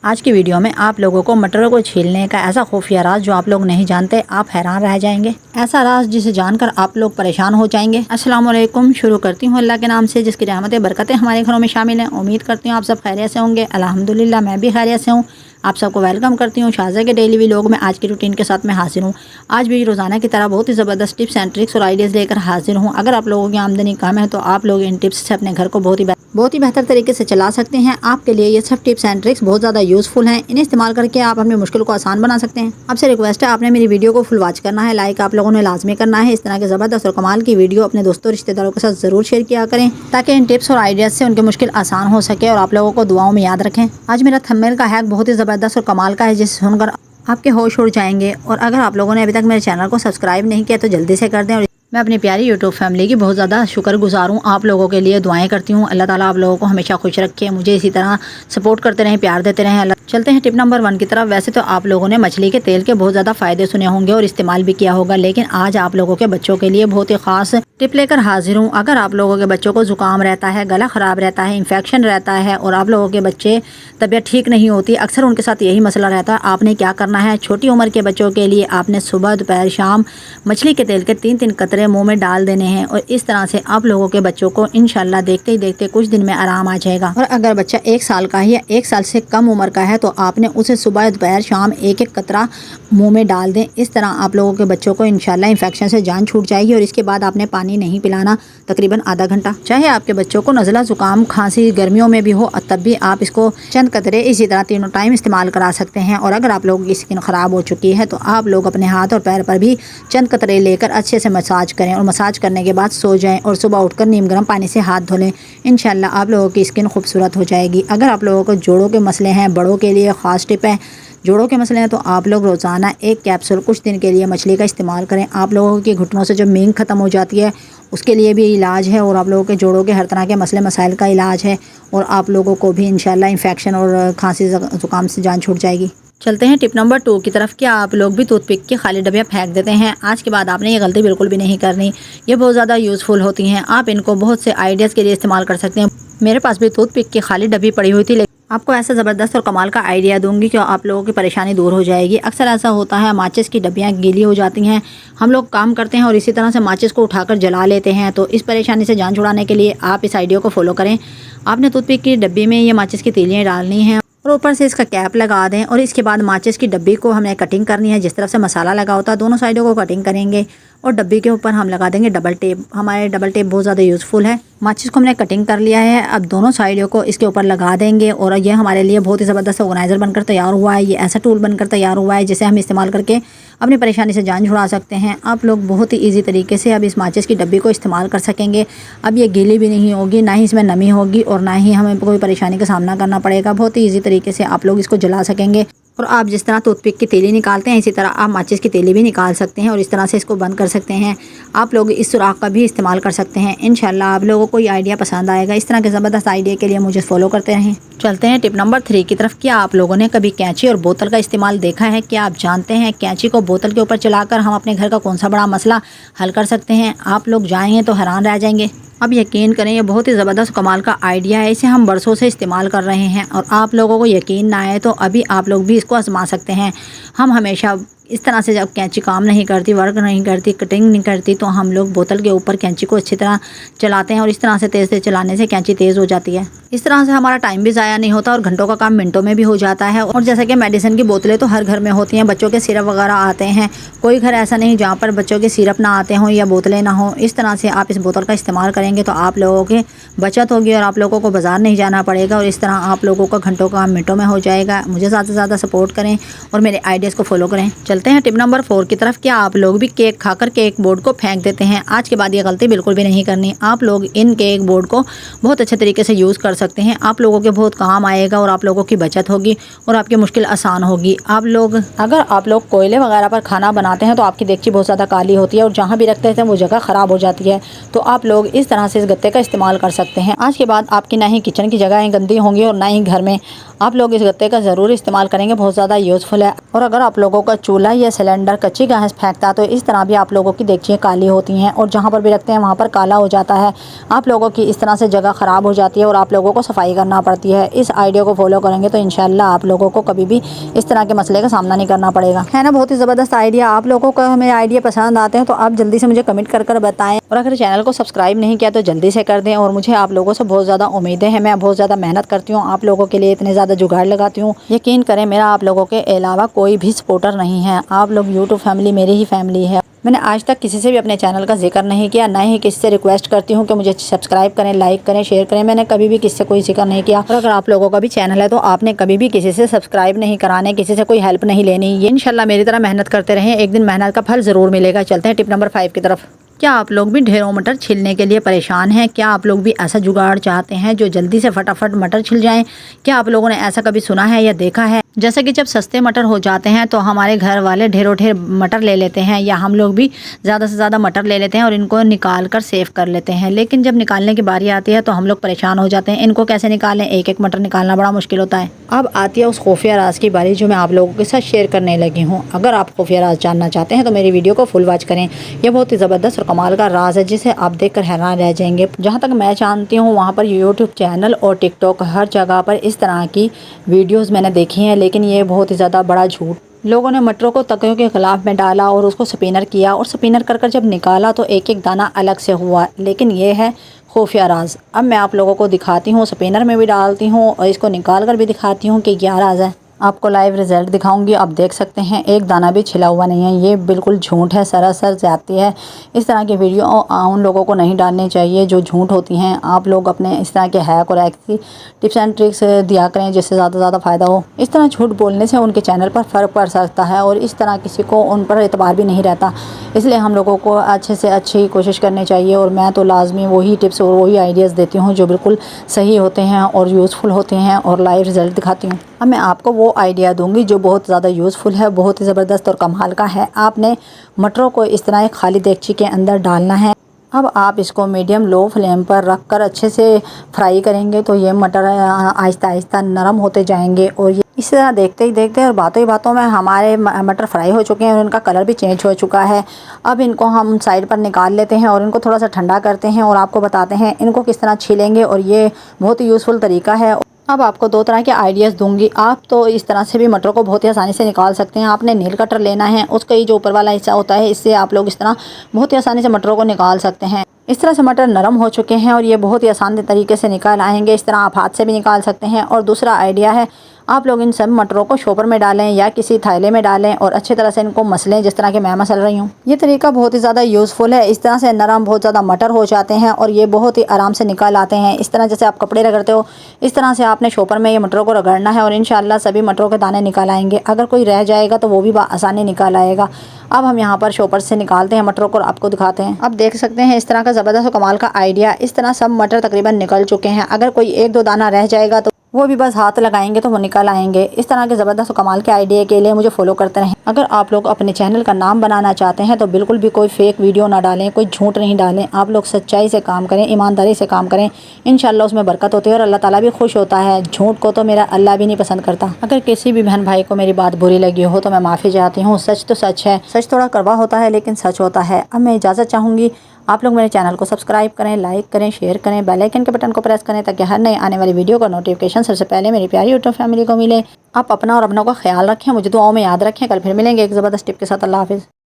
आज की वीडियो में आप लोगों को मटरों को छीलने का ऐसा खुफिया राज जो आप लोग नहीं जानते, आप हैरान रह जाएंगे। ऐसा राज जिसे जानकर आप लोग परेशान हो जाएंगे। अस्सलाम वालेकुम। शुरू करती हूँ अल्लाह के नाम से जिसकी रहमतें बरकतें हमारे घरों में शामिल हैं। उम्मीद करती हूँ आप सब खैरियत से होंगे। अल्हम्दुलिल्लाह मैं भी खैरियत से हूँ। आप सबको वेलकम करती हूँ शाज़ा के डेली व्लॉग में। आज की रूटीन के साथ मैं हाजिर हूँ। आज भी रोज़ाना की तरह बहुत ही ज़बरदस्त टिप्स एंड ट्रिक्स और आइडियाज़ लेकर हाजिर हूँ। अगर आप लोगों की आमदनी कम है तो आप लोग इन टिप्स से अपने घर को बहुत ही बेहतर तरीके से चला सकते हैं। आपके लिए ये सब टिप्स एंड ट्रिक्स बहुत ज़्यादा यूज़फुल हैं। इन्हें इस्तेमाल करके आप अपनी मुश्किल को आसान बना सकते हैं। आपसे रिक्वेस्ट है, आपने मेरी वीडियो को फुल वॉच करना है, लाइक आप लोगों ने लाजमी करना है। इस तरह के ज़बरदस्त और कमाल की वीडियो अपने दोस्तों रिश्तेदारों के साथ ज़रूर शेयर किया करें ताकि इन टिप्स और आइडियाज़ से उनकी मुश्किल आसान हो सके और आप लोगों को दुआओं में याद रखें। आज मेरा थंबनेल का हैक बहुत ही ज़बरदस्त और कमाल का है जिसे सुनकर आपके होश उड़ जाएंगे। और अगर आप लोगों ने अभी तक मेरे चैनल को सब्सक्राइब नहीं किया तो जल्दी से कर दें। और मैं अपनी प्यारी यूट्यूब फैमिली की बहुत ज़्यादा शुक्रगुजार हूँ। आप लोगों के लिए दुआएं करती हूँ। अल्लाह ताला आप लोगों को हमेशा खुश रखे, मुझे इसी तरह सपोर्ट करते रहें, प्यार देते रहें। अल्लाह। चलते हैं टिप नंबर 1 की तरफ। वैसे तो आप लोगों ने मछली के तेल के बहुत ज़्यादा फ़ायदे सुने होंगे और इस्तेमाल भी किया होगा, लेकिन आज आप लोगों के बच्चों के लिए बहुत ही ख़ास टिप लेकर हाजिर हूँ। अगर आप लोगों के बच्चों को ज़ुकाम रहता है, गला ख़राब रहता है, इन्फेक्शन रहता है और आप लोगों के बच्चे तबीयत ठीक नहीं होती, अक्सर उनके साथ यही मसला रहता है, आपने क्या करना है? छोटी उम्र के बच्चों के लिए आपने सुबह दोपहर शाम मछली के तेल के 3-3 कतरे मुँह में डाल देने हैं और इस तरह से आप लोगों के बच्चों को इंशाल्लाह देखते ही देखते कुछ दिन में आराम आ जाएगा। और अगर बच्चा 1 साल का है या 1 साल से कम उम्र का है तो आपने उसे सुबह दोपहर शाम 1-1 कतरा मुंह में डाल दें। इस तरह आप लोगों के बच्चों को इंशाल्लाह इन्फेक्शन से जान छूट जाएगी। और इसके बाद आपने पानी नहीं पिलाना तकरीबन आधा घंटा। चाहे आपके बच्चों को नज़ला जुकाम खांसी गर्मियों में भी हो तब भी आप इसको चंद कतरे इसी तरह तीनों टाइम इस्तेमाल करा सकते हैं। और अगर आप लोगों की स्किन ख़राब हो चुकी है तो आप लोग अपने हाथ और पैर पर भी चंद कतरे लेकर अच्छे से मसाज करें और मसाज करने के बाद सो जाएं और सुबह उठकर नीम गर्म पानी से हाथ धो लें। इंशाल्लाह आप लोगों की स्किन खूबसूरत हो जाएगी। अगर आप लोगों को जोड़ों के मसले हैं, बड़ों के लिए ख़ास टिप है, जोड़ों के मसले हैं तो आप लोग रोज़ाना 1 कैप्सूल कुछ दिन के लिए मछली का इस्तेमाल करें। आप लोगों के घुटनों से जो मींग ख़त्म हो जाती है उसके लिए भी इलाज है और आप लोगों के जोड़ों के हर तरह के मसले मसाइल का इलाज है और आप लोगों को भी इंशाल्लाह इन्फेक्शन और खांसी ज़ुकाम से जान छूट जाएगी। चलते हैं टिप नंबर 2 की तरफ। क्या आप लोग भी टूथपिक के खाली डब्बियाँ फेंक देते हैं? आज के बाद आपने ये गलती बिल्कुल भी नहीं करनी। ये बहुत ज़्यादा यूज़फुल होती हैं। आप इनको बहुत से आइडियाज़ के लिए इस्तेमाल कर सकते हैं। मेरे पास भी टूथपिक की खाली डब्बी पड़ी हुई थी, आपको ऐसा ज़बरदस्त और कमाल का आइडिया दूंगी कि आप लोगों की परेशानी दूर हो जाएगी। अक्सर ऐसा होता है माचिस की डब्बियाँ गीली हो जाती हैं, हम लोग काम करते हैं और इसी तरह से माचिस को उठाकर जला लेते हैं। तो इस परेशानी से जान छुड़ाने के लिए आप इस आइडिया को फॉलो करें। आपने टूथपिक की डब्बी में ये माचिस की तीलियाँ डालनी हैं और ऊपर से इसका कैप लगा दें और इसके बाद माचिस की डब्बी को हमें कटिंग करनी है। जिस तरफ से मसाला लगा होता है दोनों साइडों को कटिंग करेंगे और डब्बी के ऊपर हम लगा देंगे डबल टेप। हमारे डबल टेप बहुत ज़्यादा यूज़फुल है। माचिस को हमने कटिंग कर लिया है, अब दोनों साइडों को इसके ऊपर लगा देंगे और ये हमारे लिए बहुत ही ज़बरदस्त ऑर्गेनाइज़र बनकर तैयार हुआ है। ये ऐसा टूल बनकर तैयार हुआ है जिसे हम इस्तेमाल करके अपनी परेशानी से जान छुड़ा सकते हैं। आप लोग बहुत ही ईजी तरीके से अब इस माचिस की डब्बी को इस्तेमाल कर सकेंगे। अब ये गीली भी नहीं होगी, ना ही इसमें नमी होगी और ना ही हमें कोई परेशानी का सामना करना पड़ेगा। बहुत ही ईजी तरीके से आप लोग इसको जला सकेंगे। और आप जिस तरह टूथपिक की तीली निकालते हैं इसी तरह आप माचिस की तीली भी निकाल सकते हैं और इस तरह से इसको बंद कर सकते हैं। आप लोग इस सुराख का भी इस्तेमाल कर सकते हैं। इंशाल्लाह आप लोगों को ये आइडिया पसंद आएगा। इस तरह के ज़बरदस्त आइडिया के लिए मुझे फॉलो करते रहें। चलते हैं टिप नंबर 3 की तरफ। क्या आप लोगों ने कभी कैंची और बोतल का इस्तेमाल देखा है? क्या आप जानते हैं कैंची को बोतल के ऊपर चलाकर हम अपने घर का कौन सा बड़ा मसला हल कर सकते हैं? आप लोग जाएंगे तो हैरान रह जाएंगे। अब यकीन करें ये बहुत ही ज़बरदस्त कमाल का आइडिया है। इसे हम बरसों से इस्तेमाल कर रहे हैं और आप लोगों को यकीन ना आए तो अभी आप लोग भी इसको आजमा सकते हैं। हम हमेशा इस तरह से जब कैंची काम नहीं करती, वर्क नहीं करती, कटिंग नहीं करती तो हम लोग बोतल के ऊपर कैंची को अच्छी तरह चलाते हैं और इस तरह से तेज़ चलाने से कैंची तेज़ हो जाती है। इस तरह से हमारा टाइम भी ज़ाया नहीं होता और घंटों का काम मिनटों में भी हो जाता है। और जैसे कि मेडिसिन की बोतलें तो हर घर में होती हैं, बच्चों के सिरप वगैरह आते हैं, कोई घर ऐसा नहीं जहाँ पर बच्चों के सिरप ना आते हों या बोतलें ना हों। इस तरह से आप इस बोतल का इस्तेमाल करेंगे तो आप लोगों की बचत होगी और आप लोगों को बाज़ार नहीं जाना पड़ेगा और इस तरह आप लोगों का घंटों का काम मिनटों में हो जाएगा। मुझे ज़्यादा से ज़्यादा सपोर्ट करें और मेरे आइडियाज़ को फॉलो करें। चलते हैं टिप नंबर 4 की तरफ। क्या आप लोग भी केक खाकर केक बोर्ड को फेंक देते हैं? आज के बाद ये गलती बिल्कुल भी नहीं करनी। आप लोग इन केक बोर्ड को बहुत अच्छे तरीके से यूज़ कर सकते हैं। आप लोगों के बहुत काम आएगा और आप लोगों की बचत होगी और आपकी मुश्किल आसान होगी। अगर आप लोग कोयले वगैरह पर खाना बनाते हैं तो आपकी देगची बहुत ज़्यादा काली होती है और जहाँ भी रखते हैं वो जगह ख़राब हो जाती है। तो आप लोग इस तरह से इस गत्ते का इस्तेमाल कर सकते हैं। आज के बाद आपकी ना ही किचन की जगहें गंदी होंगी और ना ही घर में। आप लोग इस गत्ते का ज़रूर इस्तेमाल करेंगे, बहुत ज़्यादा यूज़फुल है। और अगर आप लोगों का चूल्हा या सिलेंडर कच्ची गैस फेंकता है तो इस तरह भी आप लोगों की देगचियाँ काली होती हैं और जहाँ पर भी रखते हैं वहाँ पर काला हो जाता है। आप लोगों की इस तरह से जगह ख़राब हो जाती है और आप लोगों लोगों को सफाई करना पड़ती है। इस आइडिया को फॉलो करेंगे तो इंशाल्लाह आप लोगों को कभी भी इस तरह के मसले का सामना नहीं करना पड़ेगा। है ना बहुत ही ज़बरदस्त आइडिया। आप लोगों को मेरे आइडिया पसंद आते हैं तो आप जल्दी से मुझे कमेंट कर बताएं, और अगर चैनल को सब्सक्राइब नहीं किया तो जल्दी से कर दें। और मुझे आप लोगों से बहुत ज़्यादा उम्मीदें हैं, मैं बहुत ज़्यादा मेहनत करती हूँ, आप लोगों के लिए इतने ज़्यादा जुगाड़ लगाती हूँ। यकीन करें मेरा आप लोगों के अलावा कोई भी सपोर्टर नहीं है। आप लोग यूट्यूब फैमिली मेरी ही फैमिली है। मैंने आज तक किसी से भी अपने चैनल का जिक्र नहीं किया, ना ही किसी से रिक्वेस्ट करती हूँ कि मुझे सब्सक्राइब करें, लाइक करें, शेयर करें। मैंने कभी भी किसी से कोई जिक्र नहीं किया। और अगर आप लोगों का भी चैनल है तो आपने कभी भी किसी से सब्सक्राइब नहीं कराने, किसी से कोई हेल्प नहीं लेनी। ये इंशाल्लाह मेरी तरह मेहनत करते रहें, एक दिन मेहनत का फल ज़रूर मिलेगा। चलते हैं टिप नंबर 5 की तरफ। क्या आप लोग भी ढेरों मटर छिलने के लिए परेशान हैं? क्या आप लोग भी ऐसा जुगाड़ चाहते हैं जो जल्दी से फटाफट मटर छिल जाएं? क्या आप लोगों ने ऐसा कभी सुना है या देखा है? जैसे कि जब सस्ते मटर हो जाते हैं तो हमारे घर वाले ढेरों ढेर मटर ले लेते हैं, या हम लोग भी ज़्यादा से ज़्यादा मटर ले लेते हैं और इनको निकाल कर सेव कर लेते हैं। लेकिन जब निकालने की बारी आती है तो हम लोग परेशान हो जाते हैं, इनको कैसे निकालें? एक एक मटर निकालना बड़ा मुश्किल होता है। अब आती है उस खुफिया राज की बारी जो मैं आप लोगों के साथ शेयर करने लगी हूँ। अगर आप खुफिया राज जानना चाहते हैं तो मेरी वीडियो को फुल वॉच करें। यह बहुत ही ज़बरदस्त और कमाल का राज है जिसे आप देखकर हैरान रह जाएंगे। जहाँ तक मैं जानती हूँ वहाँ पर यूट्यूब चैनल और टिकटॉक हर जगह पर इस तरह की वीडियोज़ मैंने देखी हैं, लेकिन ये बहुत ही ज़्यादा बड़ा झूठ। लोगों ने मटरों को तकियों के ख़िलाफ़ में डाला और उसको स्पिनर किया, और स्पिनर कर जब निकाला तो एक एक दाना अलग से हुआ। लेकिन ये है खुफिया राज। अब मैं आप लोगों को दिखाती हूँ, स्पिनर में भी डालती हूँ और इसको निकाल कर भी दिखाती हूँ कि क्या राज है। आपको लाइव रिज़ल्ट दिखाऊंगी। आप देख सकते हैं एक दाना भी छिला हुआ नहीं है। ये बिल्कुल झूठ है, सरासर ज़्यादती है। इस तरह की वीडियो उन लोगों को नहीं डालनी चाहिए जो झूठ होती हैं। आप लोग अपने इस तरह के हैक और ऐसी टिप्स एंड ट्रिक्स दिया करें जिससे ज़्यादा से ज़्यादा फ़ायदा हो। इस तरह झूठ बोलने से उनके चैनल पर फ़र्क पड़ सकता है और इस तरह किसी को उन पर एतबार भी नहीं रहता। इसलिए हम लोगों को अच्छे से अच्छी कोशिश करनी चाहिए। और मैं तो लाजमी वही टिप्स और वही आइडियाज़ देती हूँ जो बिल्कुल सही होते हैं और यूज़फुल होते हैं और लाइव रिज़ल्ट दिखाती हूँ। अब मैं आपको वो आइडिया दूंगी जो बहुत ज़्यादा यूज़फुल है, बहुत ही ज़बरदस्त और कमाल का है। आपने मटरों को इस तरह एक खाली देगची के अंदर डालना है। अब आप इसको मीडियम लो फ्लेम पर रख कर अच्छे से फ्राई करेंगे तो ये मटर आहिस्ता आहिस्ता नरम होते जाएंगे। और ये इस तरह देखते ही देखते और बातों ही बातों में हमारे मटर फ्राई हो चुके हैं और इनका कलर भी चेंज हो चुका है। अब इनको हम साइड पर निकाल लेते हैं और इनको थोड़ा सा ठंडा करते हैं और आपको बताते हैं इनको किस तरह छीलेंगे। और ये बहुत ही यूज़फुल तरीका है। अब आपको दो तरह के आइडियाज़ दूंगी। आप तो इस तरह से भी मटरों को बहुत ही आसानी से निकाल सकते हैं। आपने नील कटर लेना है, उसका ही जो ऊपर वाला हिस्सा होता है, इससे आप लोग इस तरह बहुत ही आसानी से मटरों को निकाल सकते हैं। इस तरह से मटर नरम हो चुके हैं और ये बहुत ही आसान तरीके से निकाल आएंगे। इस तरह आप हाथ से भी निकाल सकते हैं। और दूसरा आइडिया है, आप लोग इन सब मटरों को शॉपर में डालें या किसी थैले में डालें और अच्छी तरह से इनको मसलें जिस तरह के मैं मसल रही हूँ। ये तरीका बहुत ही ज़्यादा यूज़फुल है। इस तरह से नरम बहुत ज़्यादा मटर हो जाते हैं और ये बहुत ही आराम से निकल आते हैं। इस तरह जैसे आप कपड़े रगड़ते हो, इस तरह से आपने शॉपर में ये मटरों को रगड़ना है और इंशाल्लाह सभी मटरों के दाने निकल आएंगे। अगर कोई रह जाएगा तो वो भी आसानी निकल आएगा। अब हम यहाँ पर शॉपर से निकालते हैं मटरों को और आपको दिखाते हैं। अब देख सकते हैं इस तरह का ज़बरदस्त कमाल का आइडिया। इस तरह सब मटर तकरीबन निकल चुके हैं। अगर कोई एक दो दाना रह जाएगा तो वो भी बस हाथ लगाएंगे तो वो निकल आएंगे। इस तरह के ज़बरदस्त कमाल के आइडिया के लिए मुझे फॉलो करते रहें। अगर आप लोग अपने चैनल का नाम बनाना चाहते हैं तो बिल्कुल भी कोई फेक वीडियो ना डालें, कोई झूठ नहीं डालें। आप लोग सच्चाई से काम करें, ईमानदारी से काम करें, इंशाल्लाह उसमें बरकत होती है और अल्लाह ताला भी खुश होता है। झूठ को तो मेरा अल्लाह भी नहीं पसंद करता। अगर किसी भी बहन भाई को मेरी बात बुरी लगी हो तो मैं माफ़ी चाहती हूँ। सच तो सच है, सच थोड़ा कड़वा होता है लेकिन सच होता है। अब मैं इजाज़त चाहूँगी, आप लोग मेरे चैनल को सब्सक्राइब करें, लाइक करें, शेयर करें, बेल आइकन के बटन को प्रेस करें ताकि हर नई आने वाली वीडियो का नोटिफिकेशन सबसे पहले मेरी प्यारी यूट्यूब फैमिली को मिले। आप अपना और अपनों का ख्याल रखें, मुझे दुआओं में याद रखें। कल फिर मिलेंगे एक ज़बरदस्त टिप के साथ। अल्लाह हाफिज़।